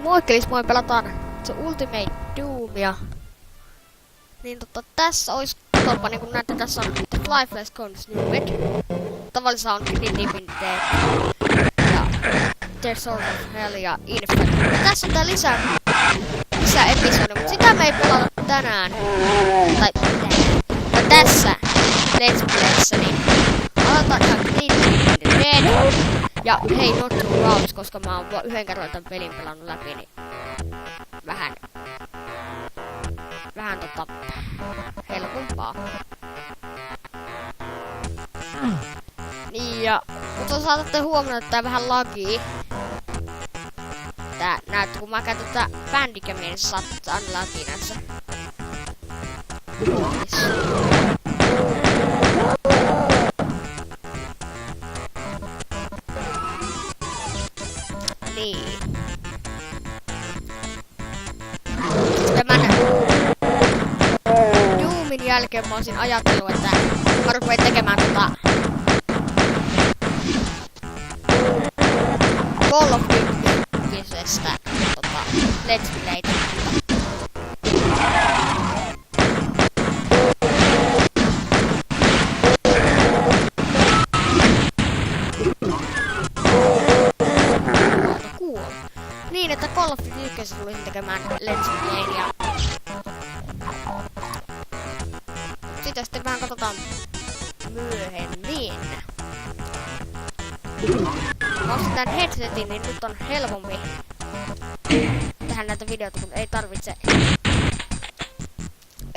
Moikkelis, moi, pelataan se Ultimate Doomia. Niin tässä ois tolpa, niin kun näette, tässä on The Lifeless Consumed. Tavallisesti on Living Dead ja There's Sword of Hell ja Infinite. Ja tässä on tää lisää episodi, mut sitä me ei pelata tänään. Tai tässä Let's Playssä, niin aloitetaan ihan Living Dead. Ja hei, not too rounds, koska mä oon yhden kerran tän pelin pelannut läpi, niin vähän helpompaa. Niin ja, mutta saatatte huomata, että tää vähän lagii. Tää näyttää, kun mä käytän tätä Bandicamia, niin se saattaa aina lagii näissä. Niin. Tämän Doomin jälkeen mä olisin ajatellut, että mä rupean tekemään Call of Duty-kisestä Let's Playtä. Niin, että Call of Duty ykkössä tulisin tekemään Let's Playn ja sitä sitten vähän katsotaan myöhemmin. Mä ostin tän headsetin, niin nyt on helpompi tehdä näitä videoita, kun ei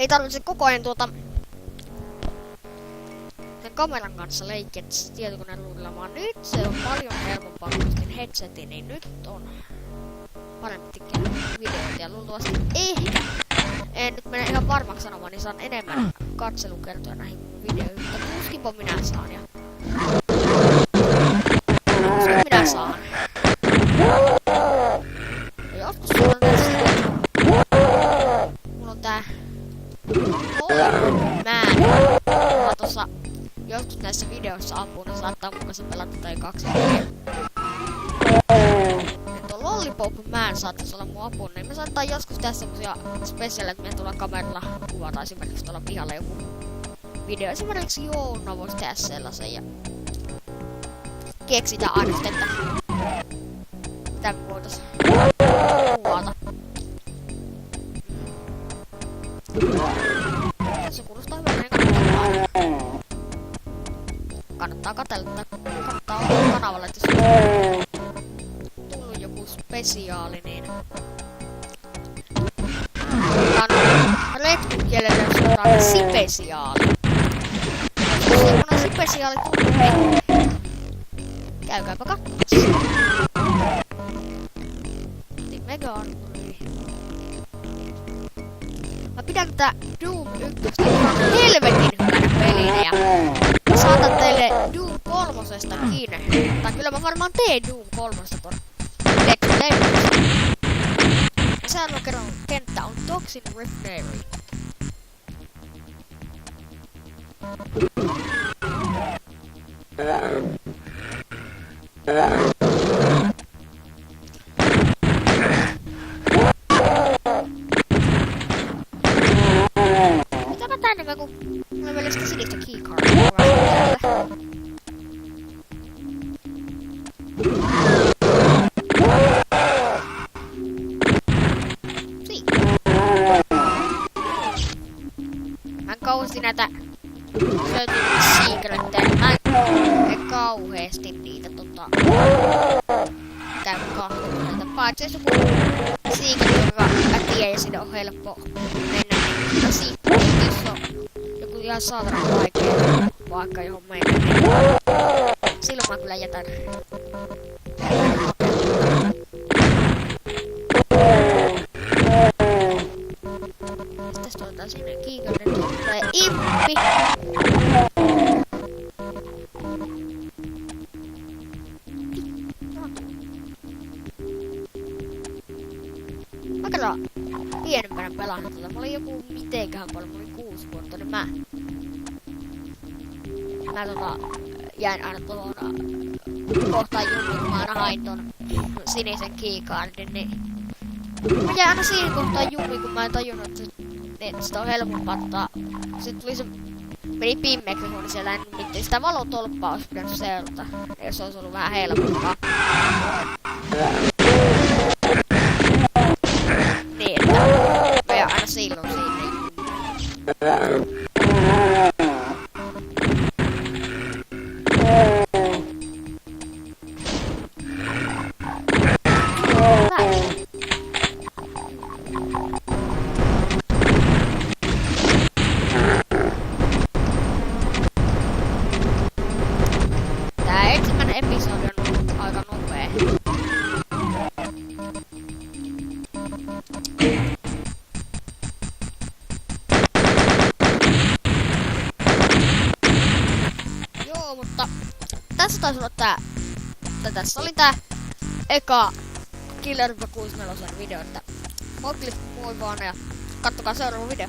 tarvitse koko ajan sen kameran kanssa leikkiä tietokoneella, vaan nyt se on paljon helpompaa, kun ostin headsetin, niin nyt on parempi tekee videoita ja luultavasti ehkä. En nyt mene ihan varmaksi sanomaan, niin saan enemmän katselukertoja näihin videoihin, mutta tuskinpa minä saan ja tuskin minä saan. Ja joskus sulla on tässä mulla on tää mä tossa joskus näissä videoissa ampuu, niin saattaa mun kanssa pelata tai 2 peliä. Lollipop Man saattaisi olla mun apuna, niin me saattaa joskus tehdä semmosia spesiaaleja, että me tullaan kameralla kuvata esimerkiksi tuolla pihalla joku video. Esimerkiksi Joona voisi tehdä sellaisen ja keksitä aina sitten, että mitä me voitais kuvata. Se kuulostaa hyvältä, niin kannattaa katsella, kannattaa olla kanavalle, että jos joku spesiaali, niin retkukielellä suoraan sipesiaali. Jos semmonen sipesiaali tullut, niin käykääpä katsomassa. Mega Armory. Mä pidän tätä Doom 1 ihan helvetin hyvänä pelinä ja mä saatan teille Doom 3:sta kiinni. Tai kyllä mä varmaan teen Doom 3:sta ton Let's Play. Seuraava kerran kenttä on Toxin Refinery. Mitä mä tänne mä kun mulla on vielä sitä sinistä keycardia. Kauheesti näitä secretteja. Mä en kauheesti niitä käy kahdelta. Paitsi jos joku secret, joka mä tiedän ja sinne on helppo mennä, niin secret, jos on joku ihan saatana vaikea vaikka johon mennä, niin silloin mä kyllä jätän. Tästä otetaan sinne kiikainen tulee impi. Mä katsotaan pienempänä pelannut tätä. Mä olin joku mitenköhän paljon, mä olin 6 vuotta, niin mä jäin aina tuohon kohtaan junnuun, kun mä aina hain ton sinisen keycardin, niin Mä jäin aina siinä kohtaa jumiin, kun mä en tajunnut, että sitä on helpompaa. Sitten tuli se... Meni pimmeeksi, kun oli siellä nimittäin sitä valotolppaa olisi pitänyt seurata. Ja se olisi ollut vähän helpompaa. Niin, että mä jäin aina silloin siinä. Tää ensimmäinen episodi on ollut aika nopea. Joo, mutta tässä taisi olla tässä oli tää eka Killer 64 video, että moi vaan ja kattokaa seuraava video.